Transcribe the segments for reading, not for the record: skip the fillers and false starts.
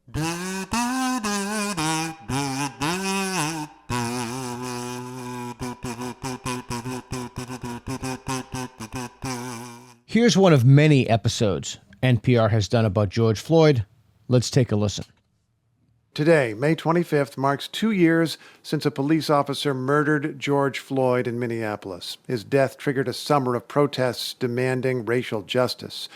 Here's one of many episodes NPR has done about George Floyd. Let's take a listen. Today, May 25th, marks 2 years since a police officer murdered George Floyd in Minneapolis. His death triggered a summer of protests demanding racial justice.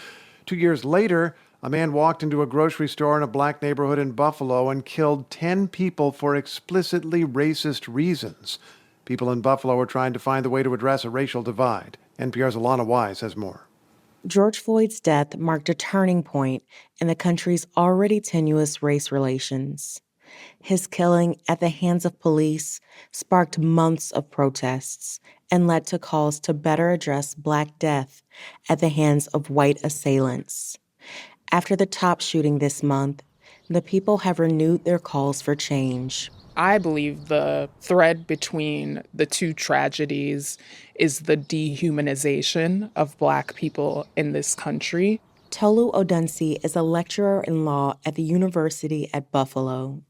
2 years later, a man walked into a grocery store in a black neighborhood in Buffalo and killed 10 people for explicitly racist reasons. People in Buffalo are trying to find a way to address a racial divide. NPR's Alana Wise has more. George Floyd's death marked a turning point in the country's already tenuous race relations. His killing at the hands of police sparked months of protests and led to calls to better address Black death at the hands of white assailants. After the top shooting this month, the people have renewed their calls for change. I believe the thread between the two tragedies is the dehumanization of Black people in this country. Tolu Odunsi is a lecturer in law at the University at Buffalo.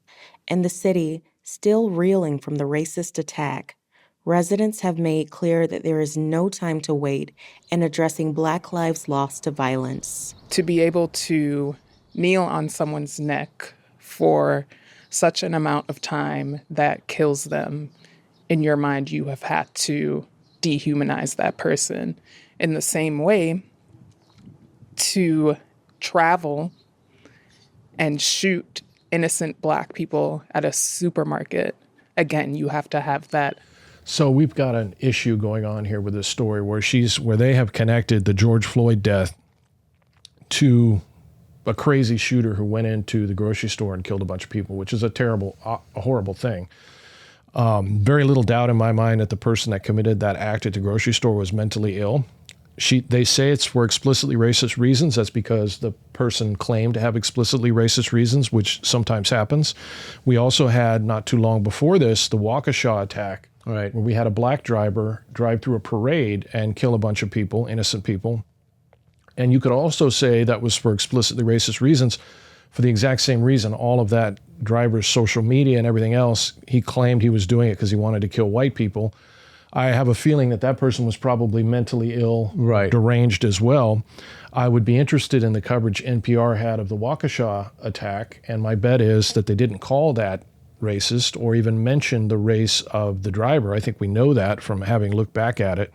In the city, still reeling from the racist attack, residents have made clear that there is no time to wait in addressing Black lives lost to violence. To be able to kneel on someone's neck for such an amount of time that kills them, in your mind, you have had to dehumanize that person. In the same way, to travel and shoot innocent Black people at a supermarket, again, you have to have that. So we've got an issue going on here with this story where they have connected the George Floyd death to a crazy shooter who went into the grocery store and killed a bunch of people, which is a terrible, a horrible thing. Very little doubt in my mind that the person that committed that act at the grocery store was mentally ill. They say it's for explicitly racist reasons. That's because the person claimed to have explicitly racist reasons, which sometimes happens. We also had, not too long before this, the Waukesha attack, Right. where we had a Black driver drive through a parade and kill a bunch of people, innocent people. And you could also say that was for explicitly racist reasons for the exact same reason. All of that driver's social media and everything else, he claimed he was doing it because he wanted to kill white people. I have a feeling that person was probably mentally ill, Right. deranged as well. I would be interested in the coverage NPR had of the Waukesha attack, and my bet is that they didn't call that racist or even mention the race of the driver. I think we know that from having looked back at it.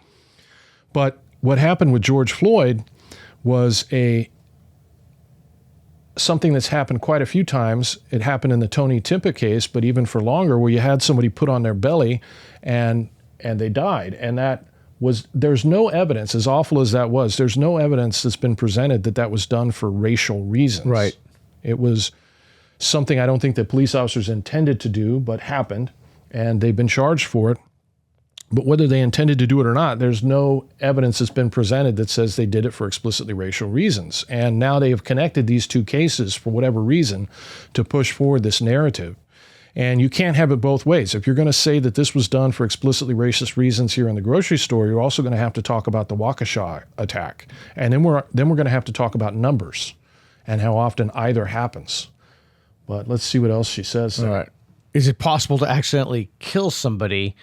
But what happened with George Floyd was something that's happened quite a few times. It happened in the Tony Timpa case, but even for longer, where you had somebody put on their belly and they died. And there's no evidence, as awful as that was, there's no evidence that's been presented that was done for racial reasons. Right. It was something I don't think that police officers intended to do, but happened, and they've been charged for it. But whether they intended to do it or not, there's no evidence that's been presented that says they did it for explicitly racial reasons. And now they have connected these two cases for whatever reason to push forward this narrative. And you can't have it both ways. If you're going to say that this was done for explicitly racist reasons here in the grocery store, you're also going to have to talk about the Waukesha attack. And then we're going to have to talk about numbers and how often either happens. But let's see what else she says there. All right. Is it possible to accidentally kill somebody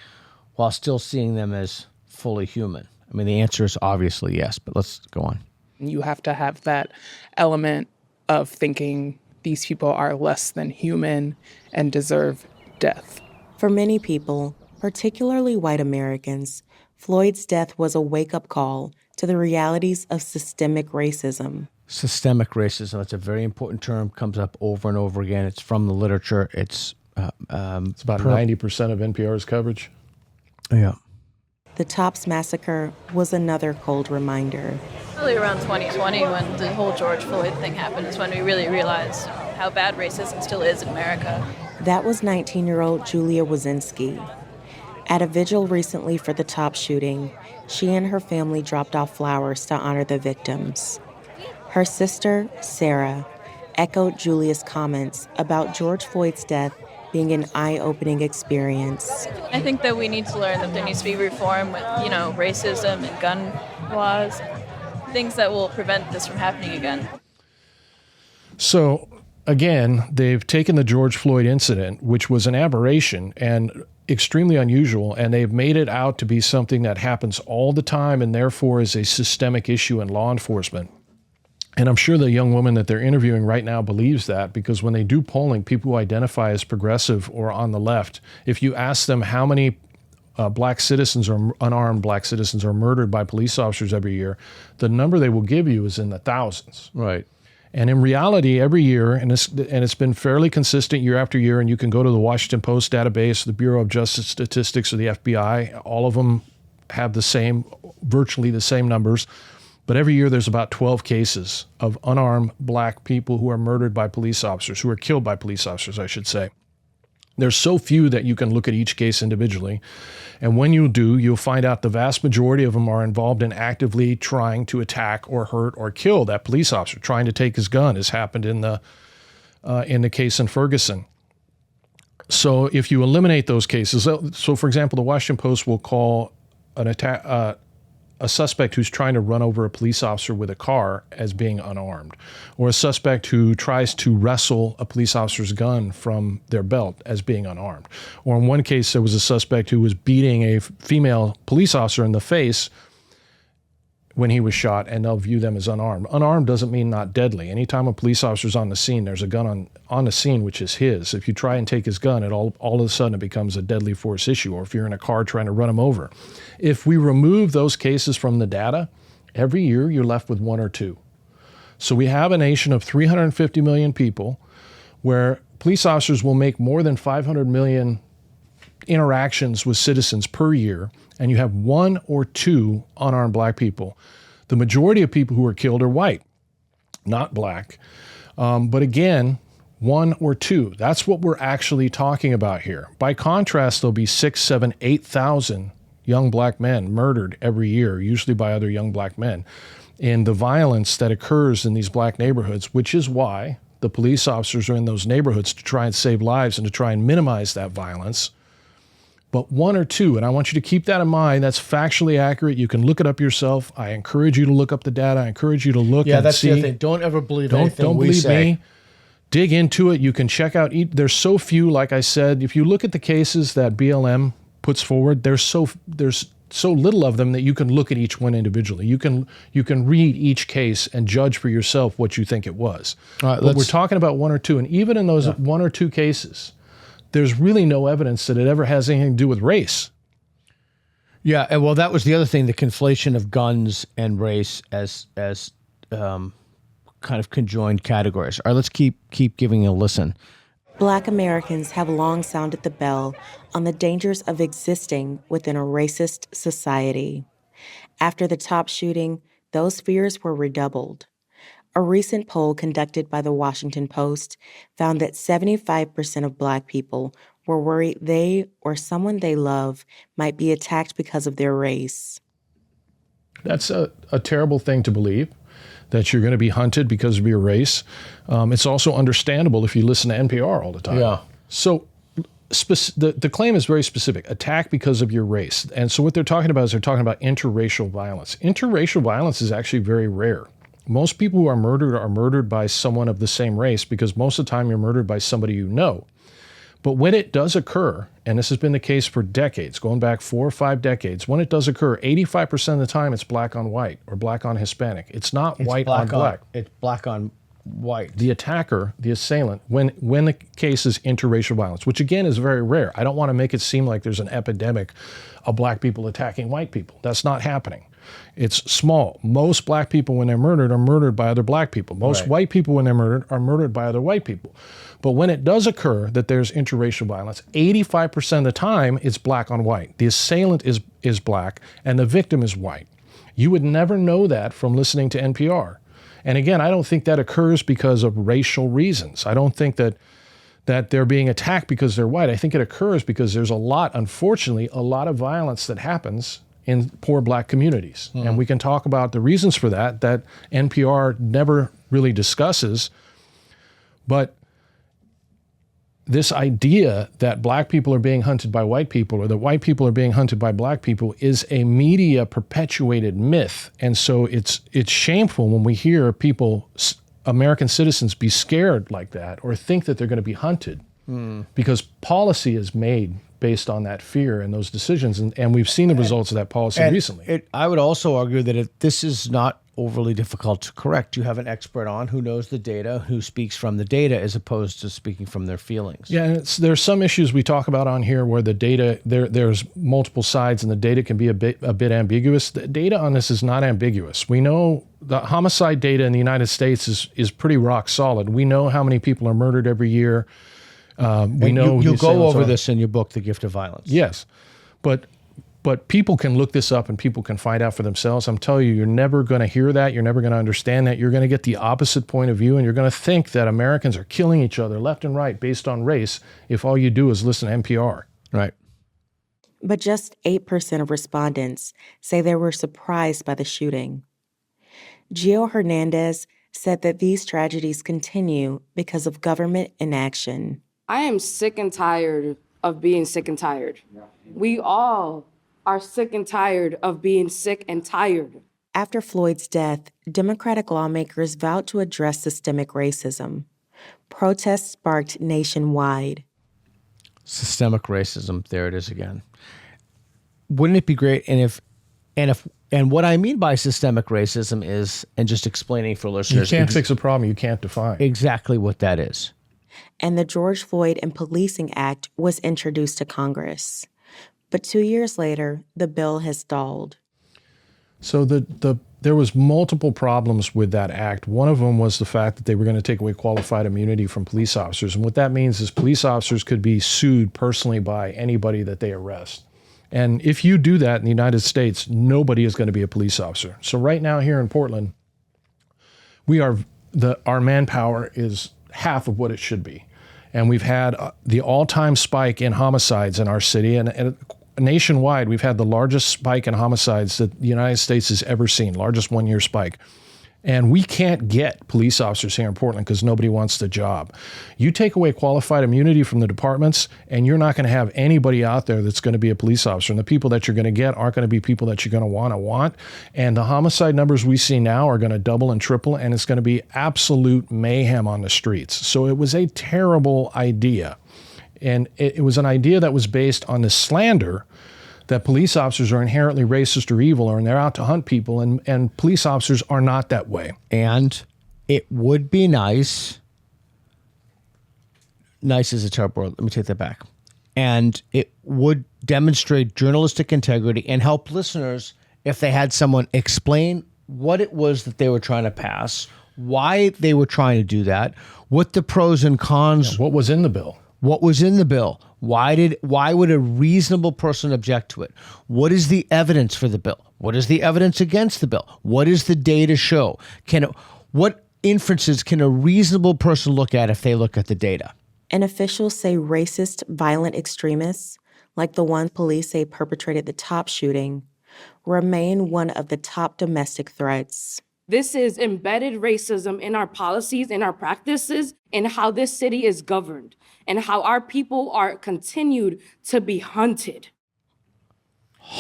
while still seeing them as fully human? I mean, the answer is obviously yes, but let's go on. You have to have that element of thinking these people are less than human and deserve death. For many people, particularly white Americans, Floyd's death was a wake-up call to the realities of systemic racism. Systemic racism, that's a very important term, comes up over and over again. It's from the literature. It's about 90% of NPR's coverage. Yeah. The Tops Massacre was another cold reminder. Really around 2020, when the whole George Floyd thing happened, is when we really realized how bad racism still is in America. That was 19-year-old Julia Wazinski. At a vigil recently for the Tops shooting, she and her family dropped off flowers to honor the victims. Her sister, Sarah, echoed Julia's comments about George Floyd's death being an eye-opening experience. I think that we need to learn that there needs to be reform with, racism and gun laws, things that will prevent this from happening again. So, again, they've taken the George Floyd incident, which was an aberration and extremely unusual, and they've made it out to be something that happens all the time and therefore is a systemic issue in law enforcement. And I'm sure the young woman that they're interviewing right now believes that, because when they do polling, people who identify as progressive or on the left, if you ask them how many black citizens or unarmed black citizens are murdered by police officers every year, the number they will give you is in the thousands. Right. And in reality, every year, and it's been fairly consistent year after year, and you can go to the Washington Post database, the Bureau of Justice Statistics, or the FBI, all of them have virtually the same numbers. But every year there's about 12 cases of unarmed black people who are murdered by police officers, who are killed by police officers, I should say. There's so few that you can look at each case individually. And when you do, you'll find out the vast majority of them are involved in actively trying to attack or hurt or kill that police officer, trying to take his gun, as happened in the case in Ferguson. So if you eliminate those cases, so for example, the Washington Post will call a suspect who's trying to run over a police officer with a car as being unarmed, or a suspect who tries to wrestle a police officer's gun from their belt as being unarmed. Or in one case, there was a suspect who was beating a female police officer in the face when he was shot, and they'll view them as unarmed. Unarmed doesn't mean not deadly. Anytime a police officer's on the scene, there's a gun on the scene, which is his. If you try and take his gun, all of a sudden it becomes a deadly force issue, or if you're in a car trying to run him over. If we remove those cases from the data, every year you're left with one or two. So we have a nation of 350 million people where police officers will make more than 500 million interactions with citizens per year, and you have one or two unarmed black people. The majority of people who are killed are white, not black. But again, one or two. That's what we're actually talking about here. By contrast, there'll be 6,000, 7,000, 8,000 young black men murdered every year, usually by other young black men, in the violence that occurs in these black neighborhoods, which is why the police officers are in those neighborhoods, to try and save lives and to try and minimize that violence. But one or two, and I want you to keep that in mind. That's factually accurate. You can look it up yourself. I encourage you to look up the data. I encourage you to look and see. Yeah, that's the other thing. Don't ever believe anything we say. Don't believe me. Dig into it. You can check out. There's so few, like I said. If you look at the cases that BLM puts forward, there's so little of them that you can look at each one individually. You can read each case and judge for yourself what you think it was. But we're talking about one or two, and even in those one or two cases, there's really no evidence that it ever has anything to do with race. Yeah, and well, that was the other thing, the conflation of guns and race as kind of conjoined categories. All right, let's keep giving a listen. Black Americans have long sounded the bell on the dangers of existing within a racist society. After the top shooting, those fears were redoubled. A recent poll conducted by the Washington Post found that 75% of Black people were worried they or someone they love might be attacked because of their race. That's a terrible thing to believe, that you're going to be hunted because of your race. It's also understandable if you listen to NPR all the time. Yeah. So the claim is very specific, attack because of your race. And so what they're talking about is they're talking about interracial violence. Interracial violence is actually very rare. Most people who are murdered by someone of the same race, because most of the time you're murdered by somebody you know. But when it does occur, and this has been the case for decades, going back 4 or 5 decades, when it does occur, 85% of the time it's black on white or black on Hispanic. It's not white on black. It's black on white. The attacker, the assailant, when the case is interracial violence, which again is very rare. I don't want to make it seem like there's an epidemic of black people attacking white people. That's not happening. It's small. Most black people, when they're murdered, are murdered by other black people. Most white people, when they're murdered, are murdered by other white people. But when it does occur that there's interracial violence, 85% of the time it's black on white. The assailant is black and the victim is white. You would never know that from listening to NPR. And again, I don't think that occurs because of racial reasons. I don't think that they're being attacked because they're white. I think it occurs because there's unfortunately, a lot of violence that happens in poor black communities. And we can talk about the reasons for that NPR never really discusses. But this idea that black people are being hunted by white people or that white people are being hunted by black people is a media perpetuated myth. And so it's shameful when we hear people American citizens be scared like that or think that they're going to be hunted because policy is made based on that fear and those decisions. And we've seen the results of that policy recently. I would also argue that this is not overly difficult to correct. You have an expert on who knows the data, who speaks from the data as opposed to speaking from their feelings. Yeah, and there's some issues we talk about on here where the data, there's multiple sides and the data can be a bit ambiguous. The data on this is not ambiguous. We know the homicide data in the United States is pretty rock solid. We know how many people are murdered every year. We know you go over this in your book, The Gift of Violence. Yes, but people can look this up and people can find out for themselves. I'm telling you, you're never going to hear that. You're never going to understand that. You're going to get the opposite point of view, and you're going to think that Americans are killing each other left and right based on race if all you do is listen to NPR. Right. But just 8% of respondents say they were surprised by the shooting. Gio Hernandez said that these tragedies continue because of government inaction. I am sick and tired of being sick and tired. We all are sick and tired of being sick and tired. After Floyd's death, Democratic lawmakers vowed to address systemic racism. Protests sparked nationwide. Systemic racism, there it is again. Wouldn't it be great? And what I mean by systemic racism is, and just explaining for listeners, you can't fix a problem you can't define. Exactly what that is. And the George Floyd and Policing Act was introduced to Congress. But 2 years later, the bill has stalled. So there was multiple problems with that act. One of them was the fact that they were going to take away qualified immunity from police officers. And what that means is police officers could be sued personally by anybody that they arrest. And if you do that in the United States, nobody is going to be a police officer. So right now here in Portland, our manpower is half of what it should be. And we've had the all-time spike in homicides in our city. And nationwide, we've had the largest spike in homicides that the United States has ever seen, largest one-year spike. And we can't get police officers here in Portland because nobody wants the job. You take away qualified immunity from the departments, and you're not going to have anybody out there that's going to be a police officer. And the people that you're going to get aren't going to be people that you're going to want. And the homicide numbers we see now are going to double and triple, and it's going to be absolute mayhem on the streets. So it was a terrible idea. And it was an idea that was based on the slander that police officers are inherently racist or evil, or they're out to hunt people, and police officers are not that way. And it would be nice is a terrible word, let me take that back. And it would demonstrate journalistic integrity and help listeners if they had someone explain what it was that they were trying to pass, why they were trying to do that, what the pros and cons. What was in the bill? What was in the bill? Why would a reasonable person object to it? What is the evidence for the bill? What is the evidence against the bill? What does the data show? What inferences can a reasonable person look at if they look at the data? And officials say racist, violent extremists, like the one police say perpetrated the top shooting, remain one of the top domestic threats. This is embedded racism in our policies, in our practices, in how this city is governed, and how our people are continued to be hunted.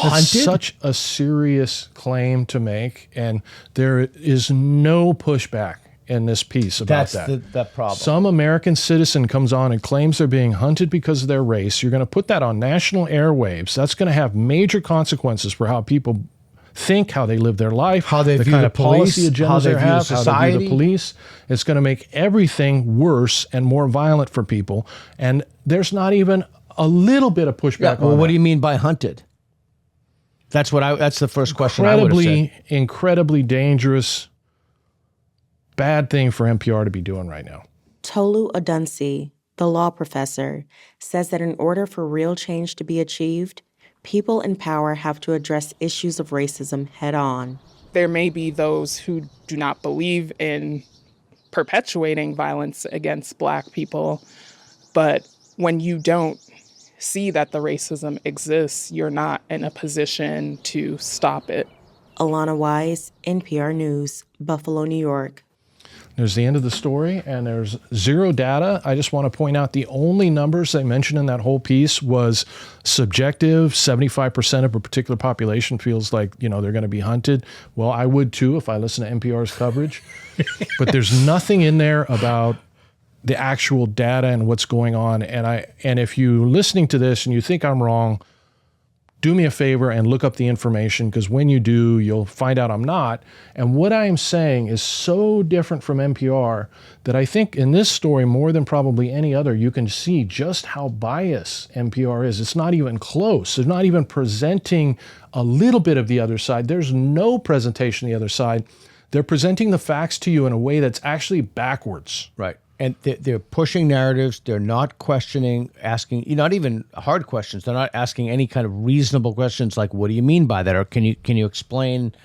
That's such a serious claim to make, and there is no pushback in this piece about that. That's the problem. Some American citizen comes on and claims they're being hunted because of their race. You're going to put that on national airwaves. That's going to have major consequences for how people think, how they live their life, how they the view kind the of policy police, agendas how they they view have, society. how they view the police. It's going to make everything worse and more violent for people. And there's not even a little bit of pushback on what that. do you mean by hunted? That's the first question I would have said. Incredibly dangerous, bad thing for NPR to be doing right now. Tolu Odunsi, the law professor, says that in order for real change to be achieved, people in power have to address issues of racism head on. There may be those who do not believe in perpetuating violence against Black people, but when you don't see that the racism exists, you're not in a position to stop it. Alana Wise, NPR News, Buffalo, New York. There's the end of the story, and there's zero data. I just want to point out the only numbers they mentioned in that whole piece was subjective. 75% of a particular population feels like, they're going to be hunted. Well, I would too if I listen to NPR's coverage. But there's nothing in there about the actual data and what's going on. And if you're listening to this and you think I'm wrong, do me a favor and look up the information, because when you do, you'll find out I'm not. And what I am saying is so different from NPR that I think in this story, more than probably any other, you can see just how biased NPR is. It's not even close. They're not even presenting a little bit of the other side. There's no presentation of the other side. They're presenting the facts to you in a way that's actually backwards. Right. And they're pushing narratives. They're not questioning, asking, not even hard questions. They're not asking any kind of reasonable questions like, what do you mean by that? Or can you explain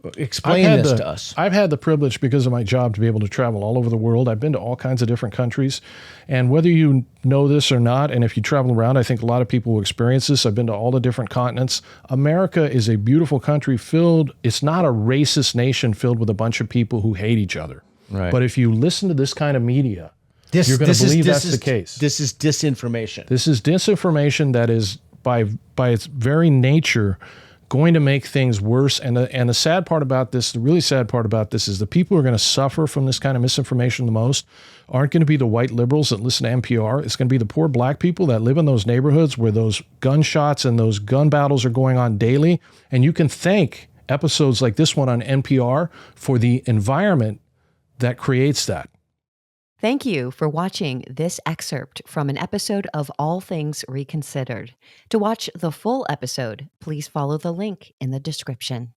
this to us? I've had the privilege, because of my job, to be able to travel all over the world. I've been to all kinds of different countries. And whether you know this or not, and if you travel around, I think a lot of people will experience this. I've been to all the different continents. America is a beautiful country it's not a racist nation filled with a bunch of people who hate each other. Right. But if you listen to this kind of media, you're going to believe that's the case. This is disinformation. This is disinformation that is, by its very nature, going to make things worse. And the sad part about this, the really sad part about this, is the people who are going to suffer from this kind of misinformation the most aren't going to be the white liberals that listen to NPR. It's going to be the poor black people that live in those neighborhoods where those gunshots and those gun battles are going on daily. And you can thank episodes like this one on NPR for the environment that creates that. Thank you for watching this excerpt from an episode of All Things Reconsidered. To watch the full episode, please follow the link in the description.